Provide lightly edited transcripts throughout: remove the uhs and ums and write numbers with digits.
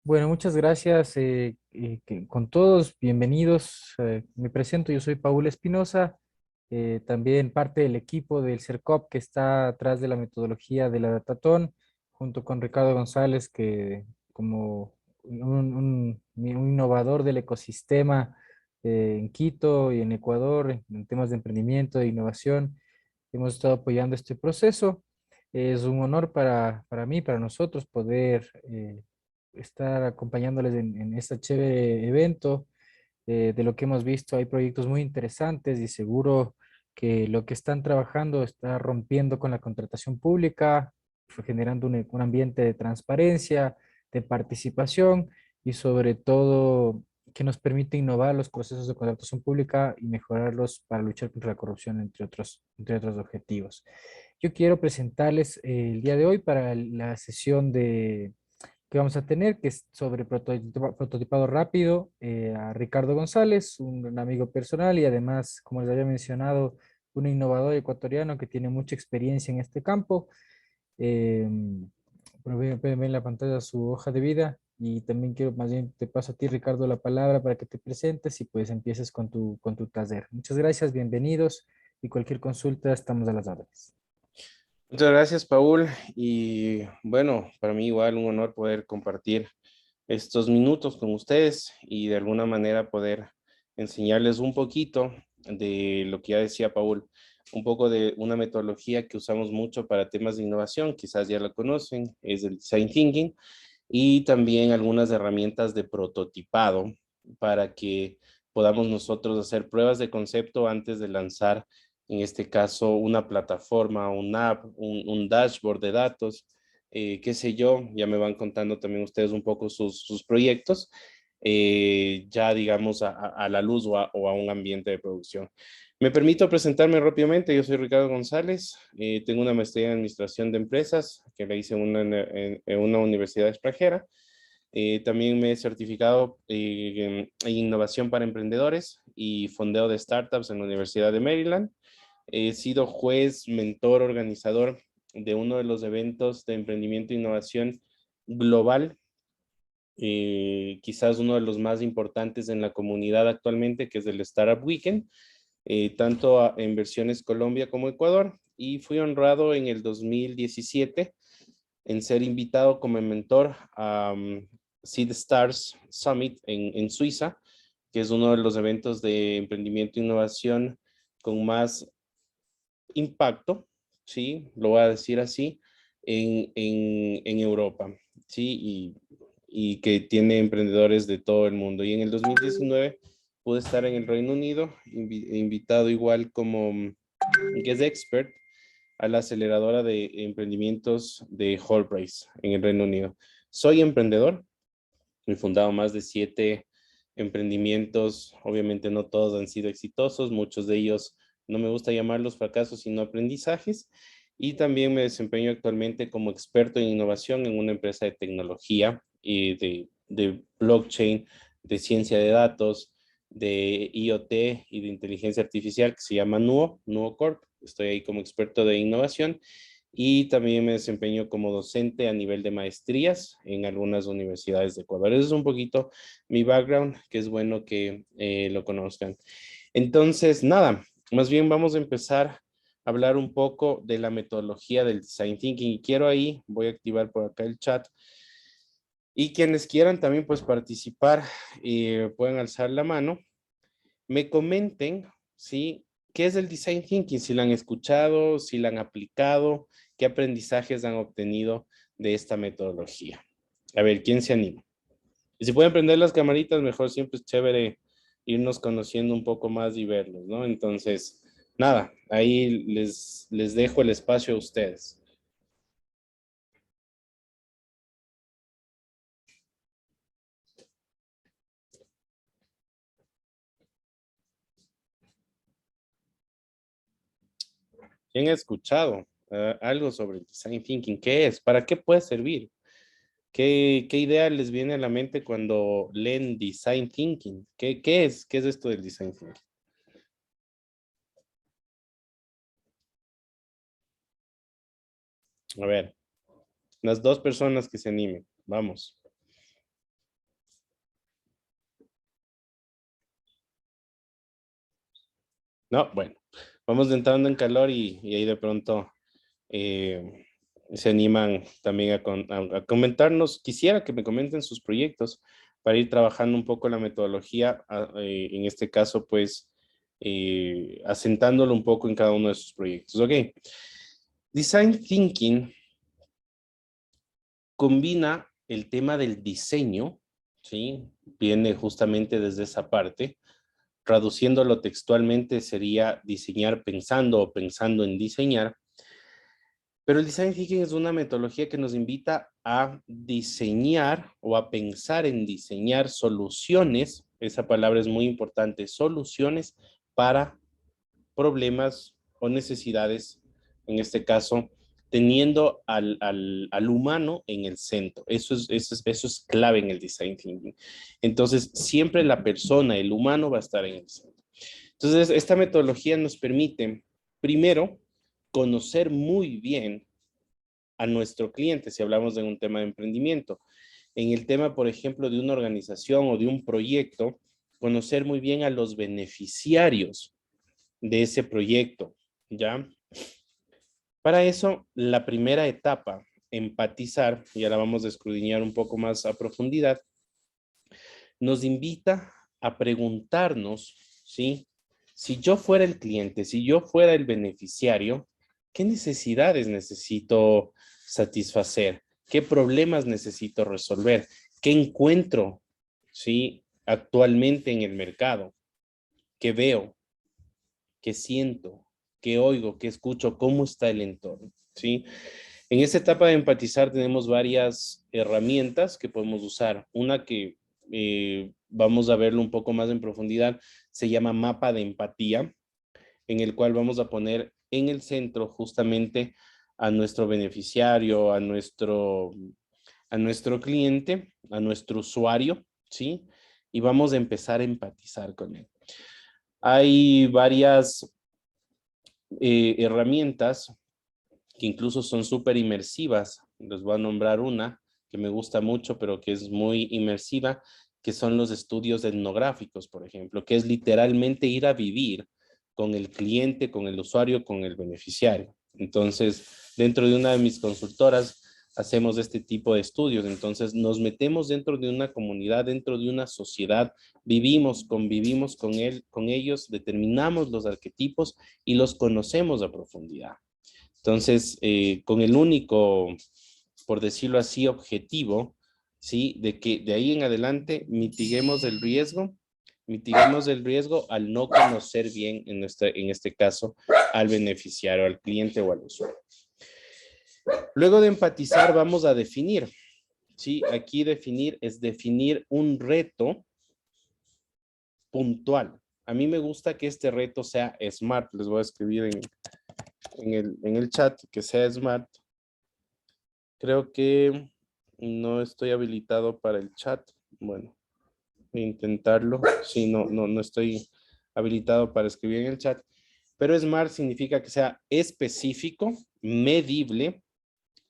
Bueno, muchas gracias con todos, bienvenidos. Me presento, yo soy Paul Espinosa, también parte del equipo del CERCOP que está atrás de la metodología de la Datatón, junto con Ricardo González, que como un innovador del ecosistema en Quito y en Ecuador, en temas de emprendimiento e innovación, hemos estado apoyando este proceso. Es un honor para mí, para nosotros, poder estar acompañándoles en este chévere evento. De lo que hemos visto, hay proyectos muy interesantes y seguro que lo que están trabajando está rompiendo con la contratación pública, generando un ambiente de transparencia, de participación y sobre todo que nos permite innovar los procesos de contratación pública y mejorarlos para luchar contra la corrupción, entre otros objetivos. Yo quiero presentarles el día de hoy para la sesión que vamos a tener, que es sobre prototipado rápido, a Ricardo González, un amigo personal y además, como les había mencionado, un innovador ecuatoriano que tiene mucha experiencia en este campo. Eh, pueden ver en la pantalla su hoja de vida y también quiero, más bien te paso a ti, Ricardo, la palabra para que te presentes y pues empieces con tu taller. Muchas gracias, bienvenidos y cualquier consulta estamos a las órdenes. Muchas gracias, Paul. Y bueno, para mí igual un honor poder compartir estos minutos con ustedes y de alguna manera poder enseñarles un poquito de lo que ya decía Paul, un poco de una metodología que usamos mucho para temas de innovación, quizás ya la conocen, es el Design Thinking, y también algunas herramientas de prototipado para que podamos nosotros hacer pruebas de concepto antes de lanzar, en este caso, una plataforma, una app, un dashboard de datos, qué sé yo, ya me van contando también ustedes un poco sus proyectos, ya digamos a la luz o a un ambiente de producción. Me permito presentarme rápidamente. Yo soy Ricardo González, tengo una maestría en Administración de Empresas que la hice en una universidad extranjera. También me he certificado en Innovación para Emprendedores y Fondeo de Startups en la Universidad de Maryland. He sido juez, mentor, organizador de uno de los eventos de emprendimiento e innovación global, quizás uno de los más importantes en la comunidad actualmente, que es el Startup Weekend, en versiones Colombia como Ecuador. Y fui honrado en el 2017 en ser invitado como mentor a Seed Stars Summit en Suiza, que es uno de los eventos de emprendimiento e innovación con más impacto, ¿sí? Lo voy a decir así, en Europa, ¿sí? Y que tiene emprendedores de todo el mundo. Y en el 2019 pude estar en el Reino Unido, invitado igual como guest expert a la aceleradora de emprendimientos de Allbrise en el Reino Unido. Soy emprendedor, he fundado más de 7 emprendimientos, obviamente no todos han sido exitosos, muchos de ellos no me gusta llamarlos fracasos, sino aprendizajes, y también me desempeño actualmente como experto en innovación en una empresa de tecnología y de blockchain, de ciencia de datos, de IoT y de inteligencia artificial que se llama Nuo Corp. Estoy ahí como experto de innovación y también me desempeño como docente a nivel de maestrías en algunas universidades de Ecuador. Eso es un poquito mi background, que es bueno que lo conozcan. Entonces, nada, más bien vamos a empezar a hablar un poco de la metodología del Design Thinking y quiero ahí, voy a activar por acá el chat y quienes quieran también pues participar pueden alzar la mano, me comenten, ¿sí? ¿Qué es el Design Thinking? Si lo han escuchado, si lo han aplicado, qué aprendizajes han obtenido de esta metodología. A ver, ¿quién se anima? Y si pueden prender las camaritas, mejor, siempre es chévere irnos conociendo un poco más y verlos, ¿no? Entonces, nada, ahí les dejo el espacio a ustedes. ¿Quién ha escuchado algo sobre el Design Thinking? ¿Qué es? ¿Para qué puede servir? ¿Qué idea les viene a la mente cuando leen Design Thinking? ¿Qué es? ¿Qué es esto del Design Thinking? A ver, las dos personas que se animen, vamos. No, bueno, vamos entrando en calor y ahí de pronto se animan también a comentarnos. Quisiera que me comenten sus proyectos para ir trabajando un poco la metodología, en este caso, pues, asentándolo un poco en cada uno de sus proyectos. Ok. Design Thinking combina el tema del diseño, ¿sí? Viene justamente desde esa parte. Traduciéndolo textualmente sería diseñar pensando o pensando en diseñar. Pero el design thinking es una metodología que nos invita a diseñar o a pensar en diseñar soluciones, esa palabra es muy importante, soluciones para problemas o necesidades, en este caso, teniendo al humano en el centro. Eso es clave en el design thinking. Entonces, siempre la persona, el humano va a estar en el centro. Entonces, esta metodología nos permite, primero, conocer muy bien a nuestro cliente, si hablamos de un tema de emprendimiento. En el tema, por ejemplo, de una organización o de un proyecto, conocer muy bien a los beneficiarios de ese proyecto, ¿ya? Para eso, la primera etapa, empatizar, y ahora vamos a escudriñar un poco más a profundidad, nos invita a preguntarnos, ¿sí? Si yo fuera el cliente, si yo fuera el beneficiario, ¿qué necesidades necesito satisfacer? ¿Qué problemas necesito resolver? ¿Qué encuentro, sí, actualmente en el mercado? ¿Qué veo? ¿Qué siento? ¿Qué oigo? ¿Qué escucho? ¿Cómo está el entorno? ¿Sí? En esta etapa de empatizar tenemos varias herramientas que podemos usar. Una que vamos a verlo un poco más en profundidad se llama mapa de empatía, en el cual vamos a poner en el centro justamente a nuestro beneficiario, a nuestro cliente, a nuestro usuario, ¿sí? Y vamos a empezar a empatizar con él. Hay varias herramientas que incluso son súper inmersivas. Les voy a nombrar una que me gusta mucho, pero que es muy inmersiva, que son los estudios etnográficos, por ejemplo, que es literalmente ir a vivir con el cliente, con el usuario, con el beneficiario. Entonces, dentro de una de mis consultoras, hacemos este tipo de estudios. Entonces, nos metemos dentro de una comunidad, dentro de una sociedad, vivimos, convivimos con él, con ellos, determinamos los arquetipos y los conocemos a profundidad. Entonces, con el único, por decirlo así, objetivo, ¿sí? De que de ahí en adelante mitiguemos el riesgo al no conocer bien, en este caso, al beneficiario, al cliente o al usuario. Luego de empatizar, vamos a definir, ¿sí? Aquí definir es definir un reto puntual. A mí me gusta que este reto sea SMART. Les voy a escribir en el chat que sea SMART. Creo que no estoy habilitado para el chat. Bueno, intentarlo. Sí, no estoy habilitado para escribir en el chat. Pero SMART significa que sea específico, medible,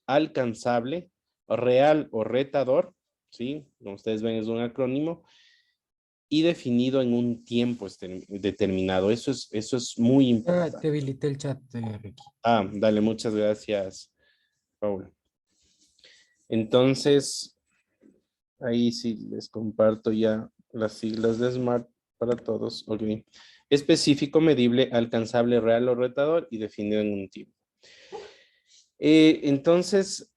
alcanzable, real o retador, ¿sí? Como ustedes ven, es un acrónimo, y definido en un tiempo determinado. Eso es muy Te importante. habilité el chat, Ricky. Ah, dale, muchas gracias, Paula. Entonces, ahí sí les comparto ya las siglas de SMART para todos. Ok. Específico, medible, alcanzable, real o retador y definido en un tiempo. Entonces,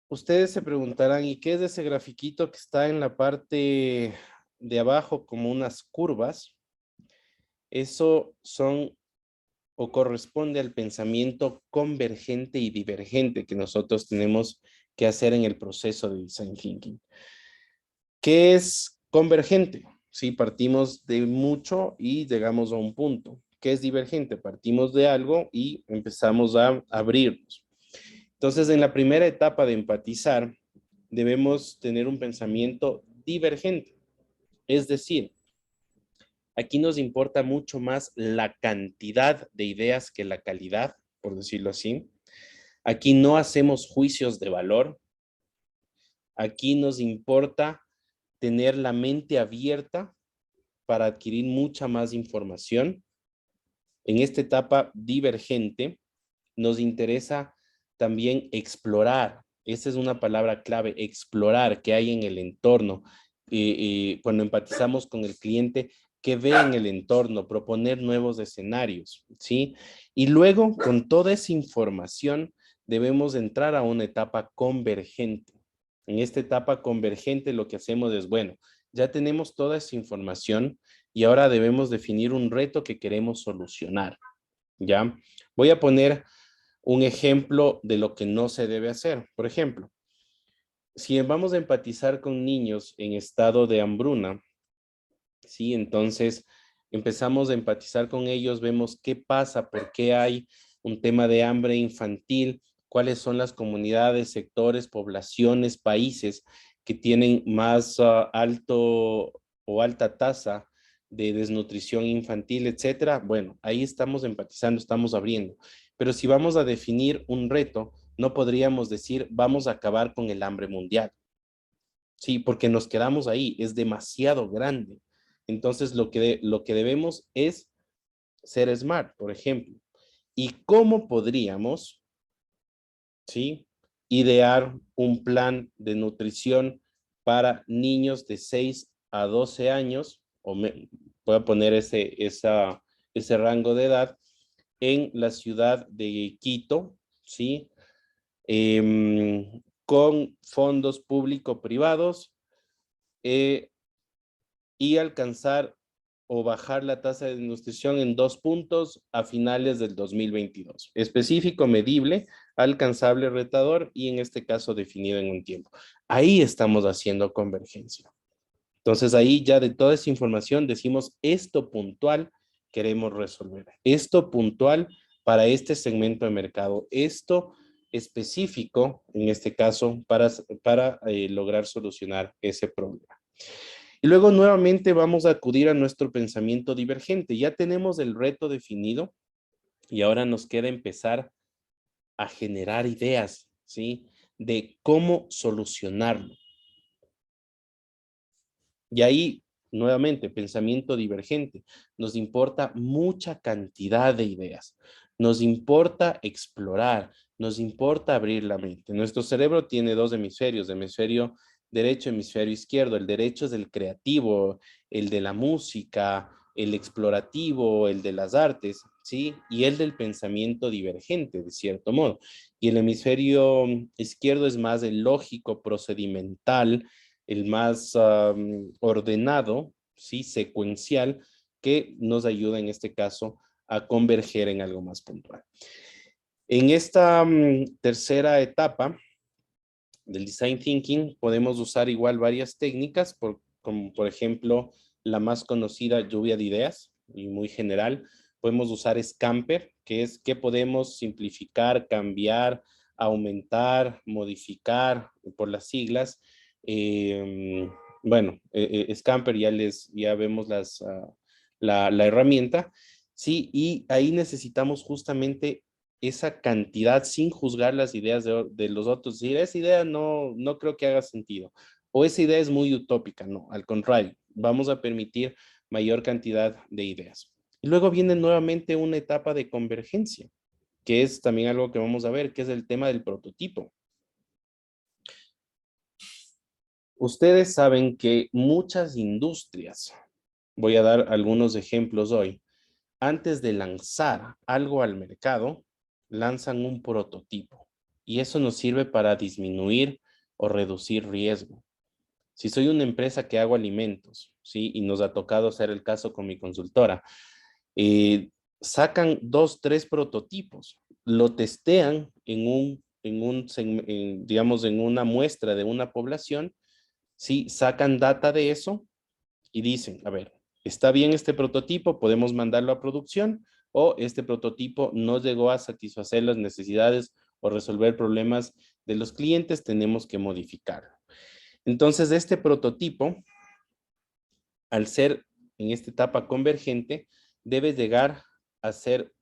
ustedes se preguntarán, ¿y qué es ese grafiquito que está en la parte de abajo como unas curvas? Eso son o corresponde al pensamiento convergente y divergente que nosotros tenemos que hacer en el proceso de design thinking. ¿Qué es convergente? Si partimos de mucho y llegamos a un punto. ¿Qué es divergente? Partimos de algo y empezamos a abrirnos. Entonces, en la primera etapa de empatizar, debemos tener un pensamiento divergente. Es decir, aquí nos importa mucho más la cantidad de ideas que la calidad, por decirlo así. Aquí no hacemos juicios de valor. Aquí nos importa tener la mente abierta para adquirir mucha más información. En esta etapa divergente nos interesa también explorar. Esa es una palabra clave, explorar qué hay en el entorno. Cuando empatizamos con el cliente, qué ve en el entorno, proponer nuevos escenarios, ¿sí? Y luego, con toda esa información, debemos entrar a una etapa convergente. En esta etapa convergente lo que hacemos es, bueno, ya tenemos toda esa información y ahora debemos definir un reto que queremos solucionar, ¿ya? Voy a poner un ejemplo de lo que no se debe hacer. Por ejemplo, si vamos a empatizar con niños en estado de hambruna, ¿sí? Entonces empezamos a empatizar con ellos, vemos qué pasa, por qué hay un tema de hambre infantil, cuáles son las comunidades, sectores, poblaciones, países que tienen más alto o alta tasa de desnutrición infantil, etcétera. Bueno, ahí estamos empatizando, estamos abriendo. Pero si vamos a definir un reto, no podríamos decir vamos a acabar con el hambre mundial. Sí, porque nos quedamos ahí, es demasiado grande. Entonces, lo que debemos es ser smart, por ejemplo. ¿Y cómo podríamos, sí, idear un plan de nutrición para niños de 6 a 12 años, voy a poner ese rango de edad, en la ciudad de Quito, ¿sí? Con fondos público-privados, y alcanzar o bajar la tasa de desnutrición en 2 puntos a finales del 2022. Específico, medible, alcanzable, retador y en este caso definido en un tiempo. Ahí estamos haciendo convergencia. Entonces ahí ya de toda esa información decimos esto puntual queremos resolver. Esto puntual para este segmento de mercado. Esto específico, en este caso, para lograr solucionar ese problema. Y luego nuevamente vamos a acudir a nuestro pensamiento divergente. Ya tenemos el reto definido y ahora nos queda empezar a generar ideas, ¿sí? De cómo solucionarlo. Y ahí, nuevamente, pensamiento divergente. Nos importa mucha cantidad de ideas. Nos importa explorar, nos importa abrir la mente. Nuestro cerebro tiene 2 hemisferios, hemisferio derecho, hemisferio izquierdo. El derecho es el creativo, el de la música, el explorativo, el de las artes, ¿sí? Y el del pensamiento divergente, de cierto modo. Y el hemisferio izquierdo es más el lógico, procedimental, el más ordenado, ¿sí? Secuencial, que nos ayuda en este caso a converger en algo más puntual. En esta tercera etapa del design thinking podemos usar igual varias técnicas, como por ejemplo la más conocida, lluvia de ideas, y muy general. Podemos usar Scamper, que es que podemos simplificar, cambiar, aumentar, modificar, por las siglas. Bueno, Scamper ya vemos la herramienta, ¿sí? Y ahí necesitamos justamente esa cantidad sin juzgar las ideas de los otros. Decir, esa idea no creo que haga sentido. O esa idea es muy utópica. No, al contrario, vamos a permitir mayor cantidad de ideas. Y luego viene nuevamente una etapa de convergencia, que es también algo que vamos a ver, que es el tema del prototipo. Ustedes saben que muchas industrias, voy a dar algunos ejemplos hoy, antes de lanzar algo al mercado, lanzan un prototipo y eso nos sirve para disminuir o reducir riesgo. Si soy una empresa que hago alimentos, ¿sí? Y nos ha tocado hacer el caso con mi consultora, eh, sacan 2, 3 prototipos, lo testean digamos, en una muestra de una población, ¿sí? Sacan data de eso y dicen, a ver, está bien este prototipo, podemos mandarlo a producción, o este prototipo no llegó a satisfacer las necesidades o resolver problemas de los clientes, tenemos que modificarlo. Entonces, este prototipo, al ser en esta etapa convergente, debe llegar a ser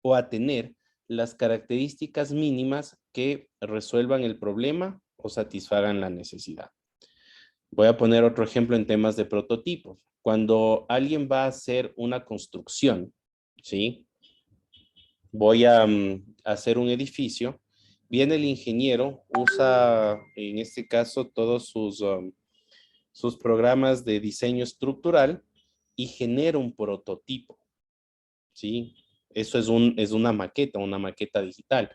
o a tener las características mínimas que resuelvan el problema o satisfagan la necesidad. Voy a poner otro ejemplo en temas de prototipos. Cuando alguien va a hacer una construcción, ¿sí? Voy a hacer un edificio. Viene el ingeniero, usa en este caso todos sus programas de diseño estructural y genera un prototipo, ¿sí? Eso es una maqueta digital,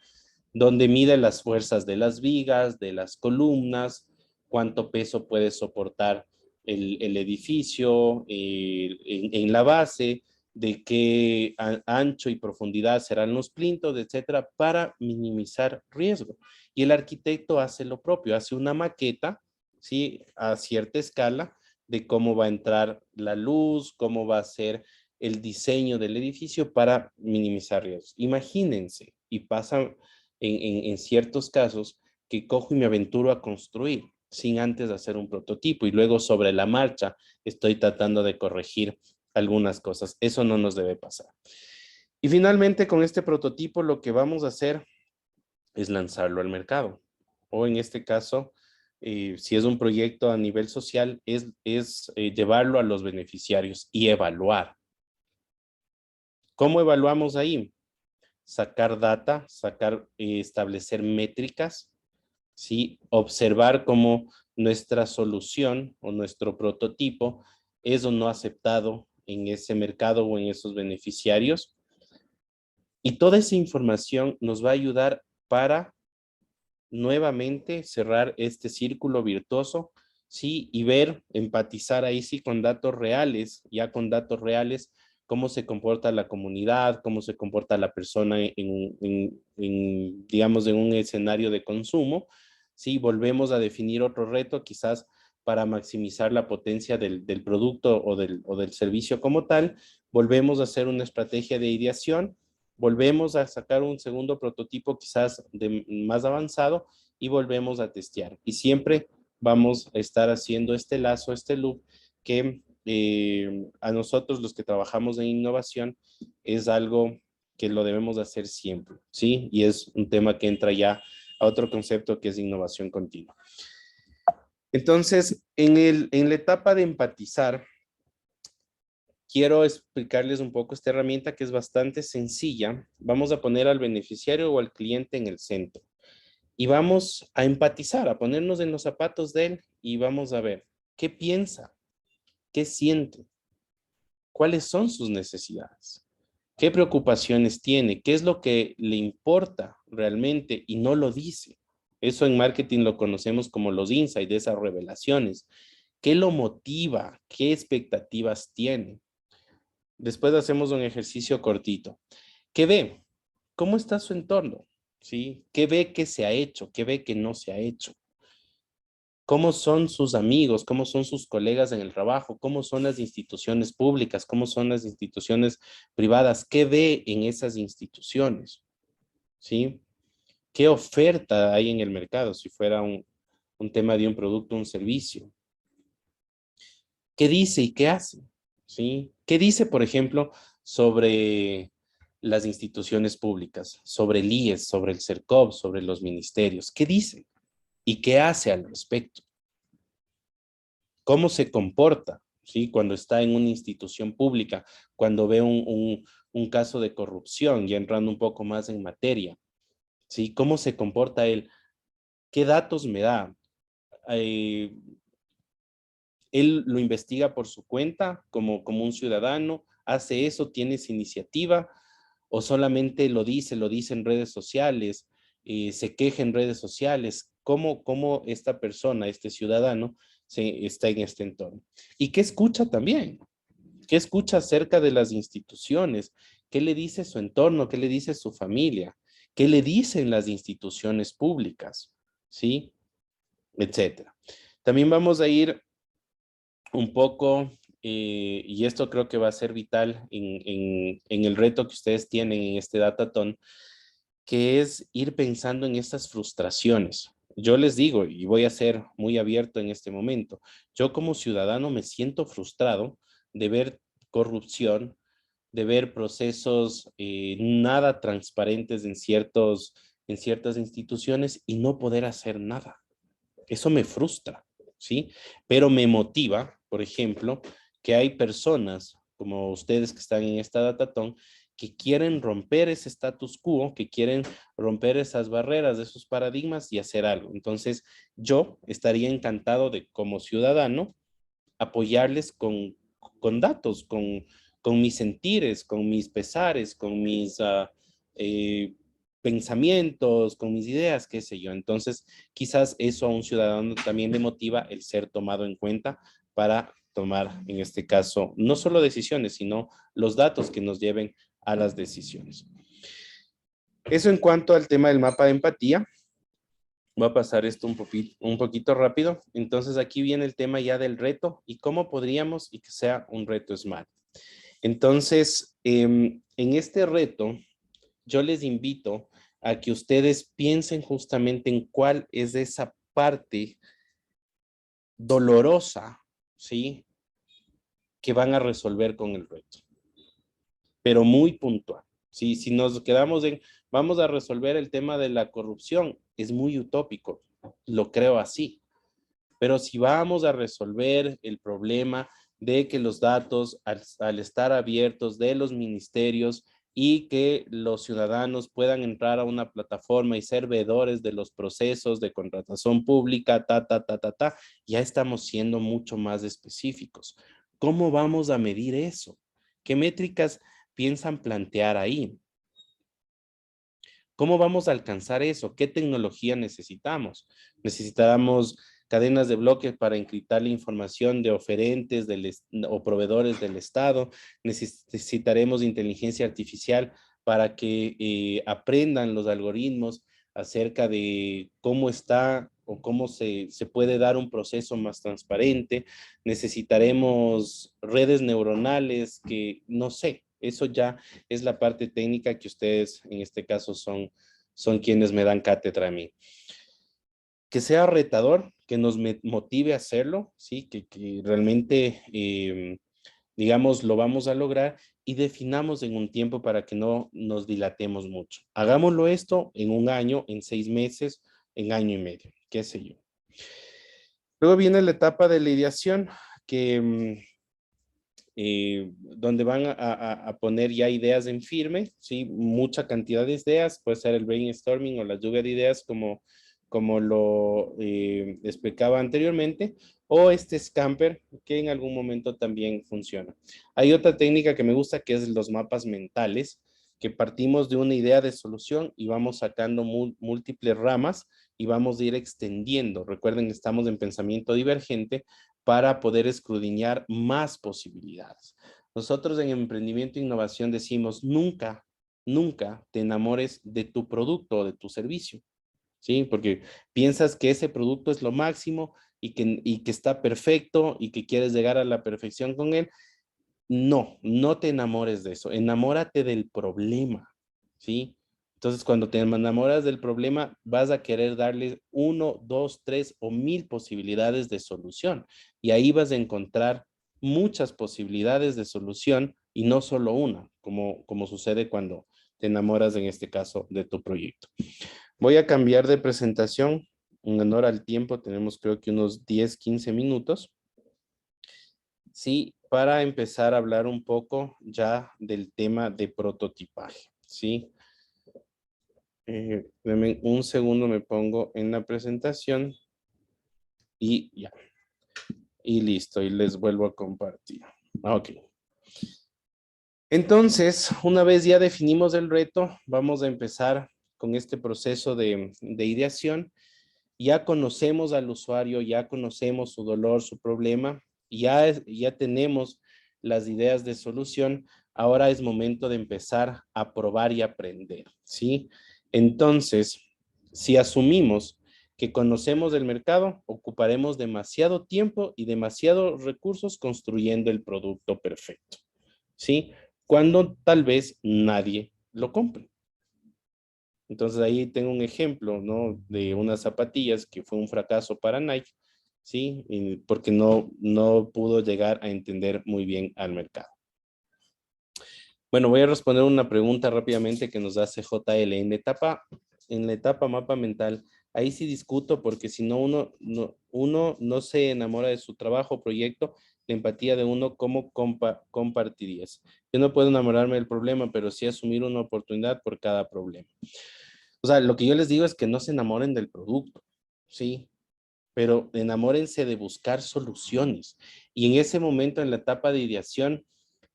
donde mide las fuerzas de las vigas, de las columnas, cuánto peso puede soportar el edificio en la base, de qué ancho y profundidad serán los plintos, etcétera, para minimizar riesgo. Y el arquitecto hace lo propio, hace una maqueta, ¿sí? A cierta escala de cómo va a entrar la luz, cómo va a ser el diseño del edificio para minimizar riesgos. Imagínense, y pasa en ciertos casos, que cojo y me aventuro a construir sin antes hacer un prototipo y luego sobre la marcha estoy tratando de corregir algunas cosas. Eso no nos debe pasar. Y finalmente con este prototipo lo que vamos a hacer es lanzarlo al mercado. O en este caso, si es un proyecto a nivel social, es llevarlo a los beneficiarios y evaluar. ¿Cómo evaluamos ahí? Sacar data, establecer métricas, ¿sí? Observar cómo nuestra solución o nuestro prototipo es o no aceptado en ese mercado o en esos beneficiarios. Y toda esa información nos va a ayudar para nuevamente cerrar este círculo virtuoso, ¿sí? Y ver, empatizar ahí sí con datos reales, ya con datos reales, cómo se comporta la comunidad, cómo se comporta la persona digamos, en un escenario de consumo, ¿sí? Volvemos a definir otro reto, quizás para maximizar la potencia del producto o del servicio como tal, volvemos a hacer una estrategia de ideación, volvemos a sacar un segundo prototipo quizás más avanzado y volvemos a testear. Y siempre vamos a estar haciendo este lazo, este loop que a nosotros los que trabajamos en innovación es algo que lo debemos hacer siempre, ¿sí? Y es un tema que entra ya a otro concepto que es innovación continua. Entonces, en la etapa de empatizar, quiero explicarles un poco esta herramienta que es bastante sencilla. Vamos a poner al beneficiario o al cliente en el centro y vamos a empatizar, a ponernos en los zapatos de él y vamos a ver qué piensa, qué siente, cuáles son sus necesidades, qué preocupaciones tiene, qué es lo que le importa realmente y no lo dice. Eso en marketing lo conocemos como los insights, esas revelaciones. ¿Qué lo motiva? ¿Qué expectativas tiene? Después hacemos un ejercicio cortito. ¿Qué ve? ¿Cómo está su entorno? ¿Sí? ¿Qué ve que se ha hecho? ¿Qué ve que no se ha hecho? ¿Cómo son sus amigos? ¿Cómo son sus colegas en el trabajo? ¿Cómo son las instituciones públicas? ¿Cómo son las instituciones privadas? ¿Qué ve en esas instituciones? ¿Sí? ¿Qué oferta hay en el mercado si fuera un tema de un producto, un servicio? ¿Qué dice y qué hace? ¿Sí? ¿Qué dice, por ejemplo, sobre las instituciones públicas, sobre el IES, sobre el CERCOP, sobre los ministerios? ¿Qué dice y qué hace al respecto? ¿Cómo se comporta? ¿Sí? Cuando está en una institución pública, cuando ve un caso de corrupción, ya entrando un poco más en materia, ¿sí? ¿Cómo se comporta él? ¿Qué datos me da? Eh, Él lo investiga por su cuenta como un ciudadano, hace eso, tiene esa iniciativa o solamente lo dice en redes sociales, se queja en redes sociales. ¿Cómo esta persona, este ciudadano, está en este entorno? ¿Y qué escucha también? ¿Qué escucha acerca de las instituciones? ¿Qué le dice su entorno? ¿Qué le dice su familia? ¿Qué le dicen las instituciones públicas? ¿Sí? Etcétera. También vamos a ir un poco, y esto creo que va a ser vital en el reto que ustedes tienen en este Datathon, que es ir pensando en estas frustraciones. Yo les digo, y voy a ser muy abierto en este momento, yo como ciudadano me siento frustrado de ver corrupción, de ver procesos nada transparentes en ciertas instituciones y no poder hacer nada. Eso me frustra, ¿sí? Pero me motiva, por ejemplo, que hay personas como ustedes que están en esta Datatón que quieren romper ese status quo, que quieren romper esas barreras, esos paradigmas y hacer algo. Entonces, yo estaría encantado de, como ciudadano, apoyarles con datos, con mis sentires, con mis pesares, con mis pensamientos, con mis ideas, qué sé yo. Entonces, quizás eso a un ciudadano también le motiva el ser tomado en cuenta para tomar, en este caso, no solo decisiones, sino los datos que nos lleven a las decisiones. Eso en cuanto al tema del mapa de empatía. Voy a pasar esto un poquito rápido. Entonces aquí viene el tema ya del reto y cómo podríamos y que sea un reto SMART. Entonces, en este reto, yo les invito a que ustedes piensen justamente en cuál es esa parte dolorosa, ¿sí? Que van a resolver con el reto, pero muy puntual. ¿Sí? Si nos quedamos en, vamos a resolver el tema de la corrupción, es muy utópico, lo creo así. Pero si vamos a resolver el problema de que los datos, al estar abiertos de los ministerios y que los ciudadanos puedan entrar a una plataforma y ser veedores de los procesos de contratación pública, ya estamos siendo mucho más específicos. ¿Cómo vamos a medir eso? ¿Qué métricas piensan plantear ahí? ¿Cómo vamos a alcanzar eso? ¿Qué tecnología necesitamos? Necesitamos cadenas de bloques para encriptar la información de oferentes o proveedores del Estado. Necesitaremos inteligencia artificial para que aprendan los algoritmos acerca de cómo está o cómo se puede dar un proceso más transparente. Necesitaremos redes neuronales que, no sé, eso ya es la parte técnica que ustedes en este caso son quienes me dan cátedra a mí. Que sea retador, que nos motive a hacerlo, ¿sí? Que realmente, digamos, lo vamos a lograr y definamos en un tiempo para que no nos dilatemos mucho. Hagámoslo esto en un año, en 6 meses, en año y medio, qué sé yo. Luego viene la etapa de la ideación, que donde van a poner ya ideas en firme, ¿sí? Mucha cantidad de ideas, puede ser el brainstorming o la lluvia de ideas como lo explicaba anteriormente, o este Scamper, que en algún momento también funciona. Hay otra técnica que me gusta, que es los mapas mentales, que partimos de una idea de solución y vamos sacando múltiples ramas y vamos a ir extendiendo. Recuerden que estamos en pensamiento divergente para poder escudriñar más posibilidades. Nosotros en emprendimiento e innovación decimos, nunca, nunca te enamores de tu producto o de tu servicio, ¿sí? Porque piensas que ese producto es lo máximo y que está perfecto y que quieres llegar a la perfección con él. No, no te enamores de eso, enamórate del problema, ¿sí? Entonces, cuando te enamoras del problema, vas a querer darle 1, 2, 3 o 1000 posibilidades de solución. Y ahí vas a encontrar muchas posibilidades de solución y no solo una, como sucede cuando te enamoras, en este caso, de tu proyecto. Voy a cambiar de presentación en honor al tiempo. Tenemos creo que unos 10, 15 minutos. Sí, para empezar a hablar un poco ya del tema de prototipaje, ¿sí? Denme un segundo, me pongo en la presentación y ya. Y listo, y les vuelvo a compartir. Ok. Entonces, una vez ya definimos el reto, vamos a empezar con este proceso de ideación. Ya conocemos al usuario, ya conocemos su dolor, su problema, ya tenemos las ideas de solución. Ahora es momento de empezar a probar y aprender, ¿sí? Entonces, si asumimos que conocemos el mercado, ocuparemos demasiado tiempo y demasiados recursos construyendo el producto perfecto, ¿sí? Cuando tal vez nadie lo compre. Entonces ahí tengo un ejemplo, ¿no? De unas zapatillas que fue un fracaso para Nike, ¿sí? Porque no pudo llegar a entender muy bien al mercado. Bueno, voy a responder una pregunta rápidamente que nos hace JL. En la etapa mapa mental, ahí sí discuto porque si no uno no se enamora de su trabajo o proyecto, la empatía de uno, ¿cómo compartirías? Yo no puedo enamorarme del problema, pero sí asumir una oportunidad por cada problema. O sea, lo que yo les digo es que no se enamoren del producto, ¿sí? Pero enamórense de buscar soluciones. Y en ese momento, en la etapa de ideación,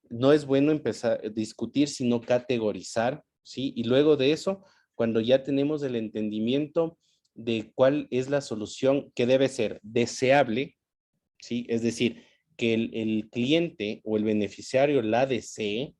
no es bueno empezar a discutir, sino categorizar, ¿sí? Y luego de eso, cuando ya tenemos el entendimiento de cuál es la solución que debe ser deseable, ¿sí? Es decir, que el cliente o el beneficiario la desee.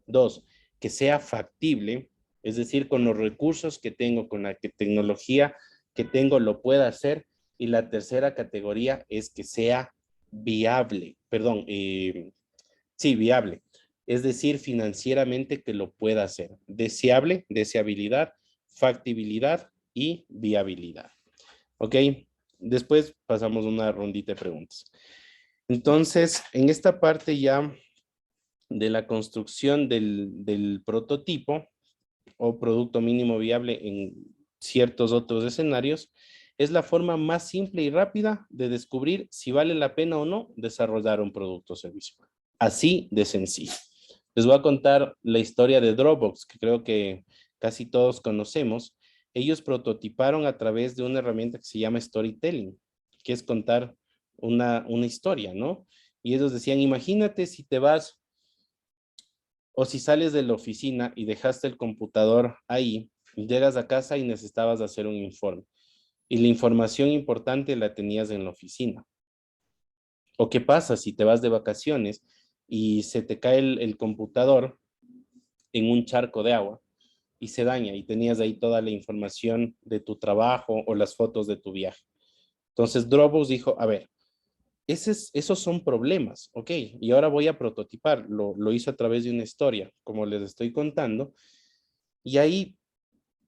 Dos, que sea factible, es decir, con los recursos que tengo, con la tecnología que tengo, lo pueda hacer. Y la tercera categoría es que sea viable, perdón, sí, viable. Es decir, financieramente que lo pueda hacer. Deseable, deseabilidad, factibilidad y viabilidad. ¿Ok? Después pasamos una rondita de preguntas. Entonces, en esta parte ya de la construcción del prototipo o producto mínimo viable en ciertos otros escenarios, es la forma más simple y rápida de descubrir si vale la pena o no desarrollar un producto o servicio. Así de sencillo. Les voy a contar la historia de Dropbox, que creo que casi todos conocemos. Ellos prototiparon a través de una herramienta que se llama storytelling, que es contar una historia, ¿no? Y ellos decían, imagínate si te vas o si sales de la oficina y dejaste el computador ahí, llegas a casa y necesitabas hacer un informe. Y la información importante la tenías en la oficina. ¿O qué pasa si te vas de vacaciones y se te cae el computador en un charco de agua y se daña y tenías ahí toda la información de tu trabajo o las fotos de tu viaje? Entonces Dropbox dijo, a ver, esos son problemas, ¿ok? Y ahora voy a prototipar. Lo hizo a través de una historia, como les estoy contando. Y ahí,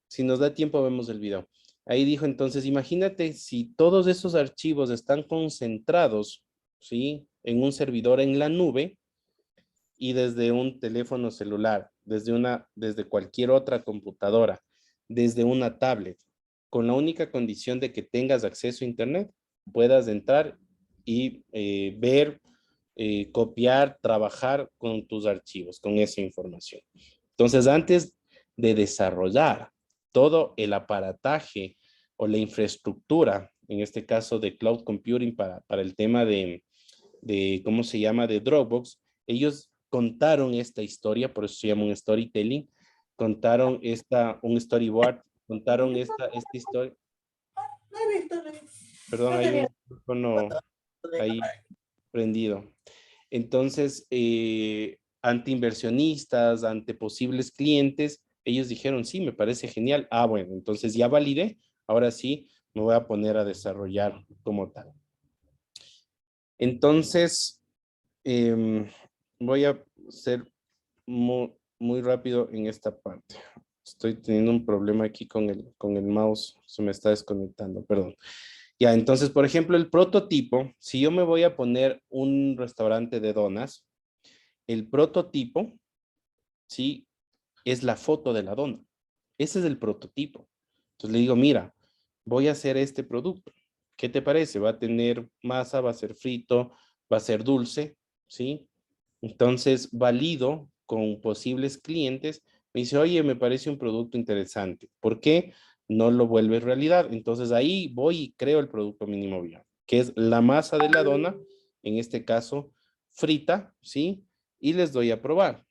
si nos da tiempo, vemos el video. Ahí dijo entonces, imagínate si todos esos archivos están concentrados, ¿sí? En un servidor en la nube y desde un teléfono celular, desde cualquier otra computadora, desde una tablet, con la única condición de que tengas acceso a Internet, puedas entrar y ver, copiar, trabajar con tus archivos, con esa información. Entonces, antes de desarrollar todo el aparataje o la infraestructura, en este caso de cloud computing para el tema ¿cómo se llama?, de Dropbox, ellos contaron esta historia, por eso se llama un storytelling, contaron un storyboard, contaron esta historia. Perdón, hay un teléfono ahí prendido. Entonces, ante inversionistas, ante posibles clientes, ellos dijeron, sí, me parece genial. Ah, bueno, entonces ya validé, ahora sí me voy a poner a desarrollar como tal. Entonces, voy a ser muy rápido en esta parte. Estoy teniendo un problema aquí con el mouse, se me está desconectando, perdón. Ya, entonces, por ejemplo, el prototipo, si yo me voy a poner un restaurante de donas, el prototipo, ¿sí? Es la foto de la dona. Ese es el prototipo. Entonces le digo, mira, voy a hacer este producto. ¿Qué te parece? Va a tener masa, va a ser frito, va a ser dulce, ¿sí? Entonces valido con posibles clientes. Me dice, oye, me parece un producto interesante. ¿Por qué no lo vuelves realidad? Entonces ahí voy y creo el producto mínimo viable, que es la masa de la dona, en este caso frita, ¿sí? Y les doy a probar.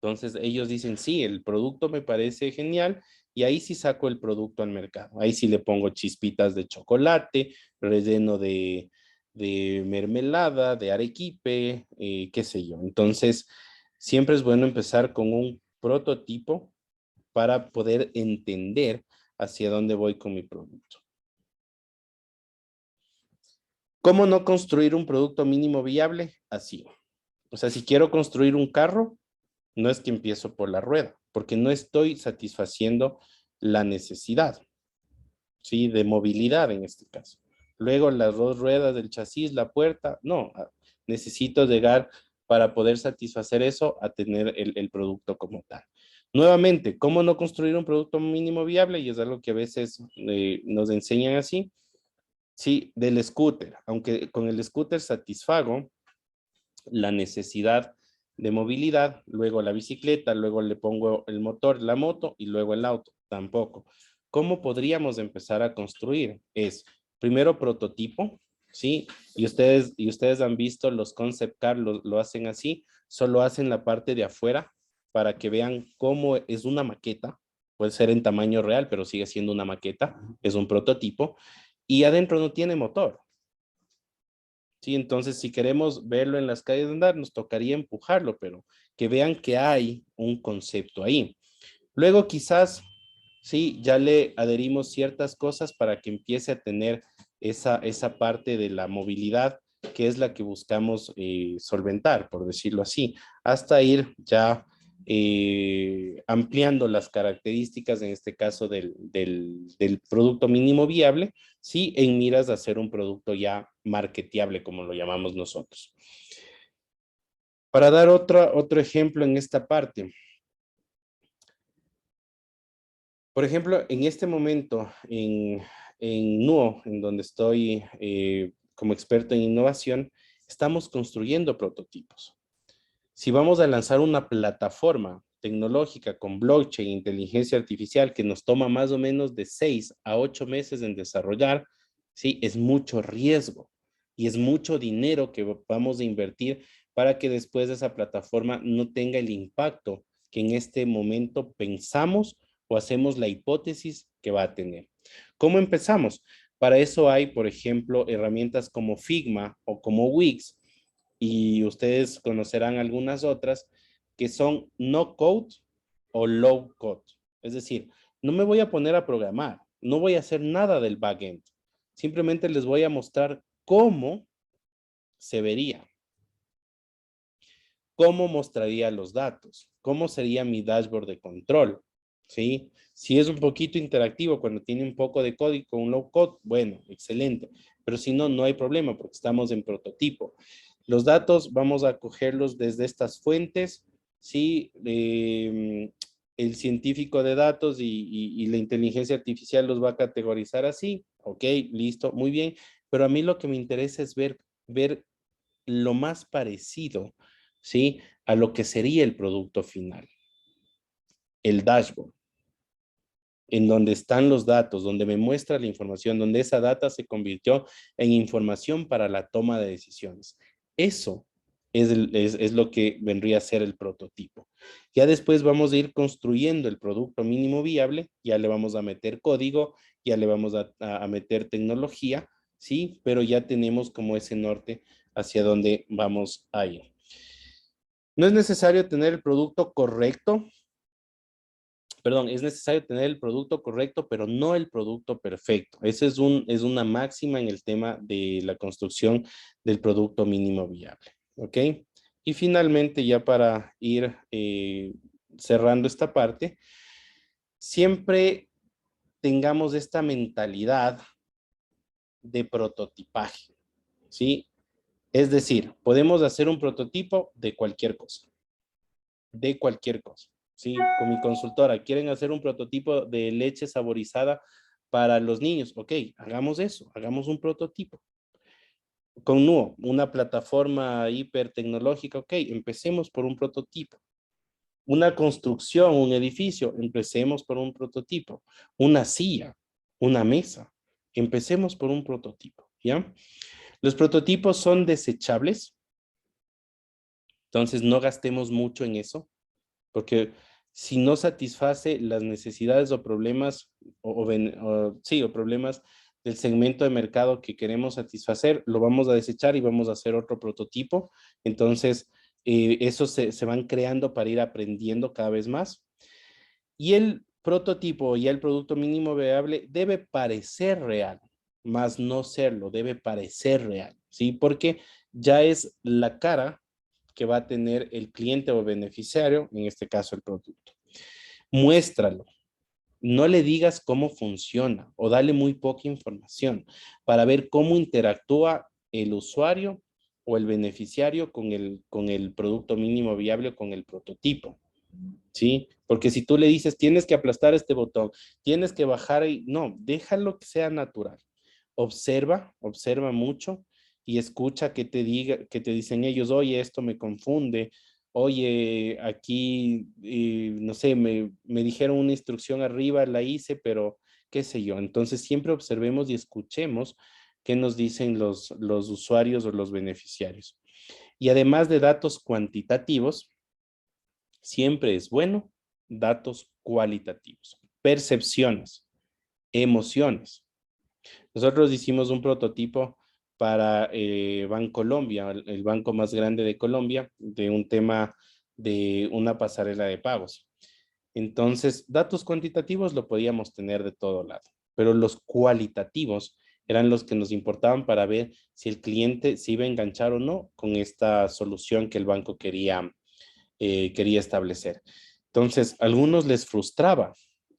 Entonces ellos dicen, sí, el producto me parece genial y ahí sí saco el producto al mercado. Ahí sí le pongo chispitas de chocolate, relleno de mermelada, de arequipe, qué sé yo. Entonces, siempre es bueno empezar con un prototipo para poder entender hacia dónde voy con mi producto. ¿Cómo no construir un producto mínimo viable? Así. O sea, si quiero construir un carro, no es que empiezo por la rueda, porque no estoy satisfaciendo la necesidad, ¿sí? De movilidad en este caso. Luego las dos ruedas del chasis, la puerta, no, necesito llegar para poder satisfacer eso a tener el producto como tal. Nuevamente, ¿cómo no construir un producto mínimo viable? Y es algo que a veces nos enseñan así. Sí, del scooter, aunque con el scooter satisfago la necesidad de movilidad, luego la bicicleta, luego le pongo el motor, la moto y luego el auto, tampoco. ¿Cómo podríamos empezar a construir? Es primero prototipo, ¿sí? Y ustedes han visto los concept car, lo hacen así, solo hacen la parte de afuera para que vean cómo es una maqueta, puede ser en tamaño real, pero sigue siendo una maqueta, es un prototipo, y adentro no tiene motor. Sí, entonces si queremos verlo en las calles de andar, nos tocaría empujarlo, pero que vean que hay un concepto ahí. Luego quizás, sí, ya le adherimos ciertas cosas para que empiece a tener esa parte de la movilidad, que es la que buscamos solventar, por decirlo así, hasta ir ya ampliando las características, en este caso del producto mínimo viable, sí, en miras de hacer un producto ya marketeable, como lo llamamos nosotros. Para dar otro ejemplo en esta parte, por ejemplo, en este momento en NUO, en donde estoy como experto en innovación, estamos construyendo prototipos. Si vamos a lanzar una plataforma tecnológica con blockchain, inteligencia artificial, que nos toma más o menos de 6 a 8 meses en desarrollar, sí, es mucho riesgo y es mucho dinero que vamos a invertir para que después de esa plataforma no tenga el impacto que en este momento pensamos o hacemos la hipótesis que va a tener. ¿Cómo empezamos? Para eso hay, por ejemplo, herramientas como Figma o como Wix, y ustedes conocerán algunas otras que son no code o low code. Es decir, no me voy a poner a programar, no voy a hacer nada del backend. Simplemente les voy a mostrar cómo se vería, cómo mostraría los datos, cómo sería mi dashboard de control, ¿sí? Si es un poquito interactivo cuando tiene un poco de código con un low code, bueno, excelente. Pero si no, no hay problema porque estamos en prototipo. Los datos vamos a cogerlos desde estas fuentes, ¿sí? El científico de datos y la inteligencia artificial los va a categorizar así. Ok, listo, muy bien. Pero a mí lo que me interesa es ver lo más parecido, ¿sí? A lo que sería el producto final, el dashboard, en donde están los datos, donde me muestra la información, donde esa data se convirtió en información para la toma de decisiones. Eso es lo que vendría a ser el prototipo. Ya después vamos a ir construyendo el producto mínimo viable, ya le vamos a meter código, ya le vamos a meter tecnología, ¿sí? Pero ya tenemos como ese norte hacia donde vamos a ir. No es necesario tener el producto correcto, perdón, es necesario tener el producto correcto, pero no el producto perfecto. Esa es una máxima en el tema de la construcción del producto mínimo viable. ¿Ok? Y finalmente, ya para ir cerrando esta parte, siempre tengamos esta mentalidad de prototipaje. ¿Sí? Es decir, podemos hacer un prototipo de cualquier cosa. De cualquier cosa. Sí, con mi consultora, quieren hacer un prototipo de leche saborizada para los niños. Ok, hagamos eso, hagamos un prototipo. Con NUO, una plataforma hiper tecnológica, ok, empecemos por un prototipo. Una construcción, un edificio, empecemos por un prototipo. Una silla, una mesa, empecemos por un prototipo, ¿ya? Los prototipos son desechables, entonces no gastemos mucho en eso, porque si no satisface las necesidades o problemas o problemas del segmento de mercado que queremos satisfacer, lo vamos a desechar y vamos a hacer otro prototipo. Entonces, esos se van creando para ir aprendiendo cada vez más. Y el prototipo y el producto mínimo viable debe parecer real, más no serlo, debe parecer real, ¿sí? Porque ya es la cara que va a tener el cliente o beneficiario, en este caso el producto. Muéstralo. No le digas cómo funciona o dale muy poca información para ver cómo interactúa el usuario o el beneficiario con el producto mínimo viable o con el prototipo. ¿sí? Porque si tú le dices, tienes que aplastar este botón, tienes que bajar, y no, déjalo que sea natural. Observa, observa mucho y escucha que te diga, que te dicen ellos, oye, esto me confunde, oye, aquí, no sé, me dijeron una instrucción arriba, la hice, pero qué sé yo. Entonces siempre observemos y escuchemos qué nos dicen los usuarios o los beneficiarios. Y además de datos cuantitativos, siempre es bueno datos cualitativos, percepciones, emociones. Nosotros hicimos un prototipo para Bancolombia, el banco más grande de Colombia, de un tema de una pasarela de pagos. Entonces, datos cuantitativos lo podíamos tener de todo lado, pero los cualitativos eran los que nos importaban para ver si el cliente se iba a enganchar o no con esta solución que el banco quería establecer. Entonces, a algunos les frustraba,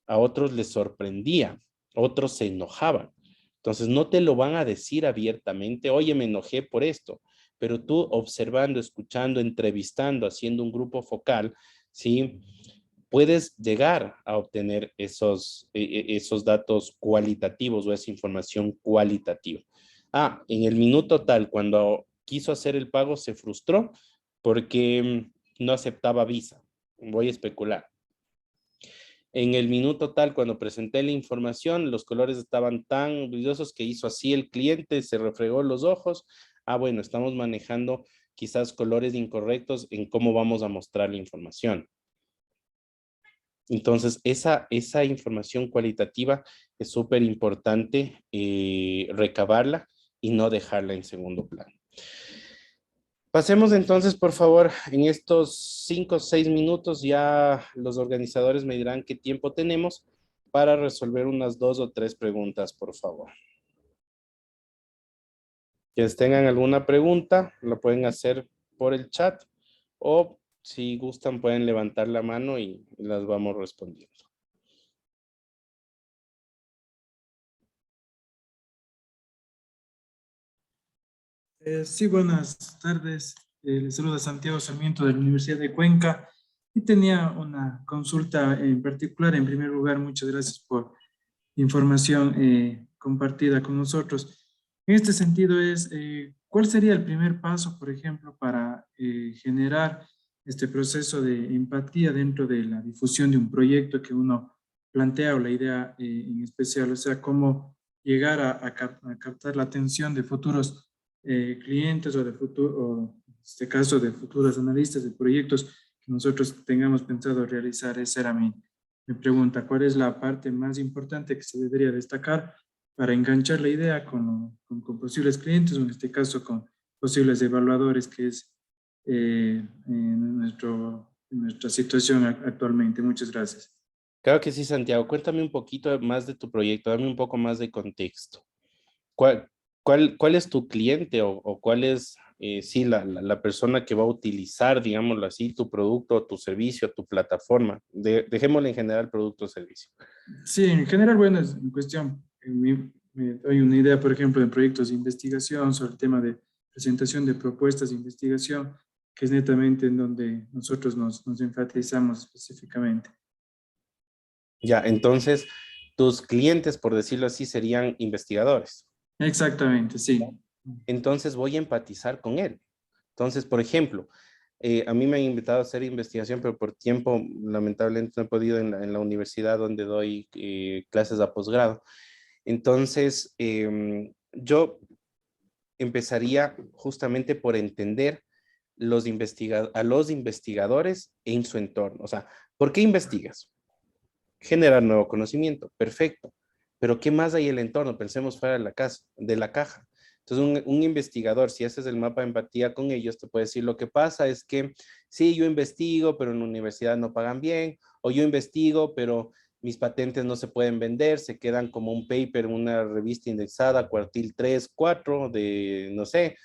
a otros les sorprendía, otros se enojaban. Entonces, no te lo van a decir abiertamente, oye, me enojé por esto, pero tú observando, escuchando, entrevistando, haciendo un grupo focal, ¿sí? Puedes llegar a obtener esos datos cualitativos o esa información cualitativa. Ah, en el minuto tal, cuando quiso hacer el pago, se frustró porque no aceptaba Visa. Voy a especular. En el minuto tal, cuando presenté la información, los colores estaban tan brillosos que hizo así el cliente, se refregó los ojos. Ah, bueno, estamos manejando quizás colores incorrectos en cómo vamos a mostrar la información. Entonces, esa información cualitativa es súper importante recabarla y no dejarla en segundo plano. Pasemos entonces, por favor, en estos 5 o 6 minutos ya los organizadores me dirán qué tiempo tenemos para resolver unas 2 o 3 preguntas, por favor. Quienes tengan alguna pregunta, lo pueden hacer por el chat o si gustan pueden levantar la mano y las vamos respondiendo. Sí, buenas tardes. Les saluda Santiago Sarmiento de la Universidad de Cuenca y tenía una consulta en particular. En primer lugar, muchas gracias por la información compartida con nosotros. En este sentido ¿cuál sería el primer paso, por ejemplo, para generar este proceso de empatía dentro de la difusión de un proyecto que uno plantea o la idea en especial? O sea, cómo llegar a captar la atención de futuros clientes o de futuro, en este caso de futuros analistas de proyectos que nosotros tengamos pensado realizar. Esa era mi pregunta. ¿Cuál es la parte más importante que se debería destacar para enganchar la idea con posibles clientes o en este caso con posibles evaluadores, que es en nuestra situación actualmente? Muchas gracias. Claro que sí, Santiago. Cuéntame un poquito más de tu proyecto, dame un poco más de contexto. ¿Cuál, cuál es tu cliente o cuál es, sí, la persona que va a utilizar, digámoslo así, tu producto, tu servicio, tu plataforma? Dejémosle en general producto o servicio. Sí, en general, bueno, es en cuestión, me doy una idea, por ejemplo, de proyectos de investigación sobre el tema de presentación de propuestas de investigación, que es netamente en donde nosotros nos enfatizamos específicamente. Ya, entonces, tus clientes, por decirlo así, serían investigadores. Exactamente, sí. Entonces voy a empatizar con él. Entonces, por ejemplo, a mí me han invitado a hacer investigación, pero por tiempo, lamentablemente, no he podido en la universidad donde doy clases a posgrado. Entonces, yo empezaría justamente por entender a los investigadores en su entorno. O sea, ¿por qué investigas? Generar nuevo conocimiento, perfecto. Pero ¿qué más hay en el entorno? Pensemos fuera de la caja. Entonces, un investigador, si haces el mapa de empatía con ellos, te puede decir, lo que pasa es que sí, yo investigo, pero en la universidad no pagan bien, o yo investigo, pero mis patentes no se pueden vender, se quedan como un paper, una revista indexada, cuartil 3, 4, de, no sé.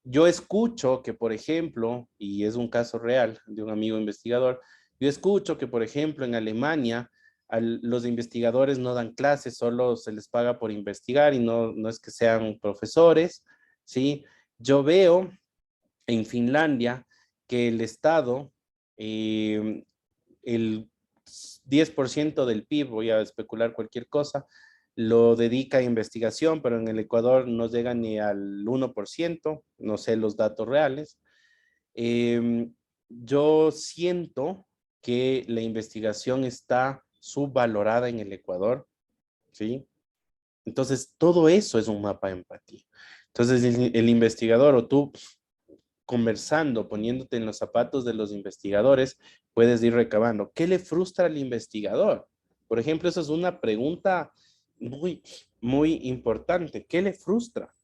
Yo escucho que, por ejemplo, y es un caso real de un amigo investigador, yo escucho que, por ejemplo, en Alemania los investigadores no dan clases, solo se les paga por investigar y no es que sean profesores, ¿sí? Yo veo en Finlandia que el Estado el 10% del PIB, voy a especular cualquier cosa, lo dedica a investigación, pero en el Ecuador no llega ni al 1%, no sé los datos reales. Yo siento que la investigación está subvalorada en el Ecuador, ¿sí? Entonces, todo eso es un mapa de empatía. Entonces, el investigador o tú conversando, poniéndote en los zapatos de los investigadores, puedes ir recabando. ¿Qué le frustra al investigador? Por ejemplo, esa es una pregunta muy, muy importante. ¿Qué le frustra?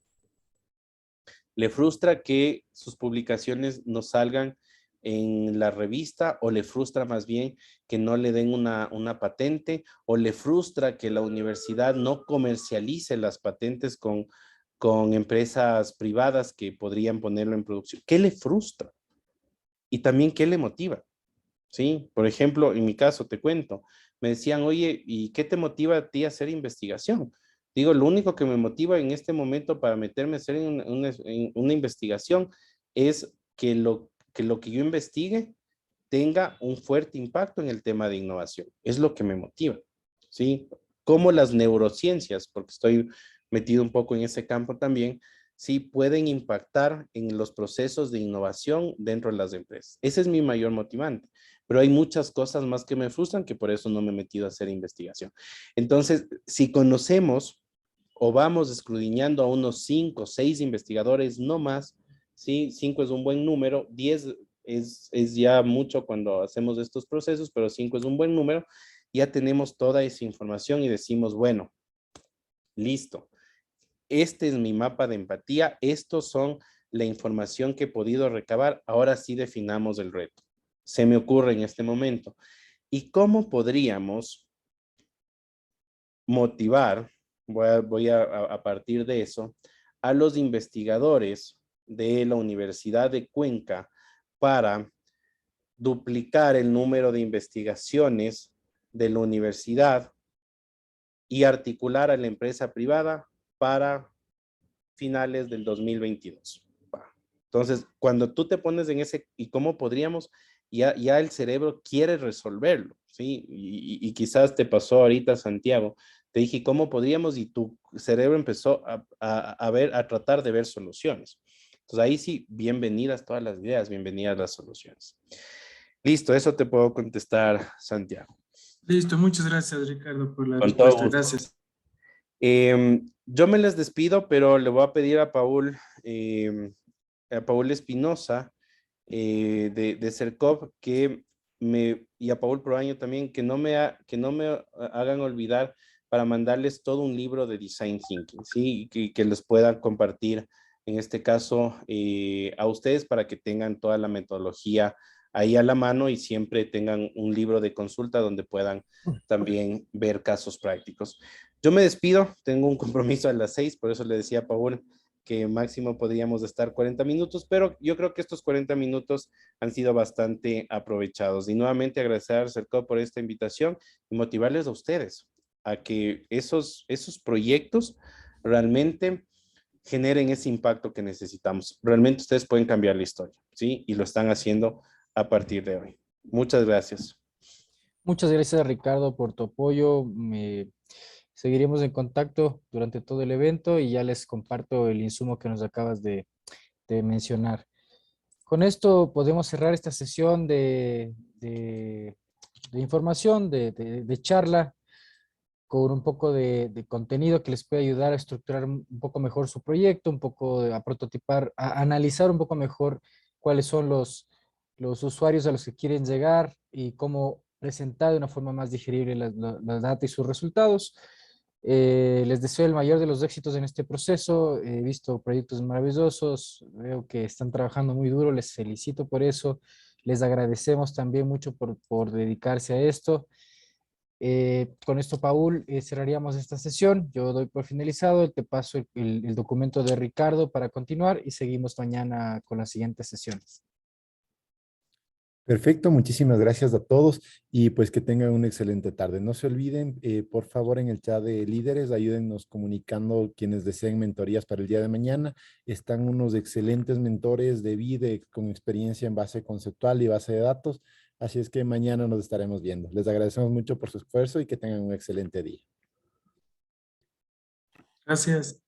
¿Le frustra que sus publicaciones no salgan en la revista o le frustra más bien que no le den una patente o le frustra que la universidad no comercialice las patentes con empresas privadas que podrían ponerlo en producción? ¿Qué le frustra? Y también, ¿qué le motiva? ¿Sí? Por ejemplo, en mi caso, te cuento, me decían, oye, ¿y qué te motiva a ti a hacer investigación? Digo, lo único que me motiva en este momento para meterme a hacer en una investigación es que lo que yo investigue tenga un fuerte impacto en el tema de innovación. Es lo que me motiva, ¿sí? Como las neurociencias, porque estoy metido un poco en ese campo también, sí pueden impactar en los procesos de innovación dentro de las empresas. Ese es mi mayor motivante, pero hay muchas cosas más que me frustran que por eso no me he metido a hacer investigación. Entonces, si conocemos o vamos escudriñando a unos 5 o 6 investigadores, no más, ¿sí? 5 es un buen número, 10 es ya mucho cuando hacemos estos procesos, pero 5 es un buen número, ya tenemos toda esa información y decimos, bueno, listo, este es mi mapa de empatía, estos son la información que he podido recabar, ahora sí definamos el reto. Se me ocurre en este momento. ¿Y cómo podríamos motivar, voy a partir de eso, a los investigadores de la Universidad de Cuenca para duplicar el número de investigaciones de la universidad y articular a la empresa privada para finales del 2022? Entonces, cuando tú te pones en ese, ¿y cómo podríamos? Ya el cerebro quiere resolverlo, ¿sí? Y quizás te pasó ahorita, Santiago, te dije, ¿cómo podríamos? Y tu cerebro empezó a tratar de ver soluciones. Entonces, ahí sí, bienvenidas todas las ideas, bienvenidas las soluciones. Listo, eso te puedo contestar, Santiago. Listo, muchas gracias, Ricardo, por la Con todo respuesta. gusto. Gracias. Yo me les despido, pero le voy a pedir a Paul Espinosa, de CERCOP, y a Paul Proaño también, que no me hagan olvidar para mandarles todo un libro de Design Thinking, ¿sí? Y que los puedan compartir, en este caso, a ustedes para que tengan toda la metodología ahí a la mano y siempre tengan un libro de consulta donde puedan también ver casos prácticos. Yo me despido, tengo un compromiso a las 6, por eso le decía a Paul que máximo podríamos estar 40 minutos, pero yo creo que estos 40 minutos han sido bastante aprovechados. Y nuevamente agradecer al CERCOP por esta invitación y motivarles a ustedes a que esos proyectos realmente generen ese impacto que necesitamos. Realmente ustedes pueden cambiar la historia, ¿sí? Y lo están haciendo a partir de hoy. Muchas gracias. Muchas gracias, Ricardo, por tu apoyo. Seguiremos en contacto durante todo el evento y ya les comparto el insumo que nos acabas de mencionar. Con esto podemos cerrar esta sesión de información, de charla, con un poco de contenido que les puede ayudar a estructurar un poco mejor su proyecto, un poco a prototipar, a analizar un poco mejor cuáles son los usuarios a los que quieren llegar y cómo presentar de una forma más digerible la data y sus resultados. Les deseo el mayor de los éxitos en este proceso. He visto proyectos maravillosos, veo que están trabajando muy duro, les felicito por eso. Les agradecemos también mucho por dedicarse a esto. Con esto, Paul, cerraríamos esta sesión. Yo doy por finalizado, te paso el documento de Ricardo para continuar y seguimos mañana con las siguientes sesiones. Perfecto, muchísimas gracias a todos y pues que tengan una excelente tarde. No se olviden, por favor, en el chat de líderes, ayúdennos comunicando quienes deseen mentorías para el día de mañana. Están unos excelentes mentores de vida con experiencia en base conceptual y base de datos. Así es que mañana nos estaremos viendo. Les agradecemos mucho por su esfuerzo y que tengan un excelente día. Gracias.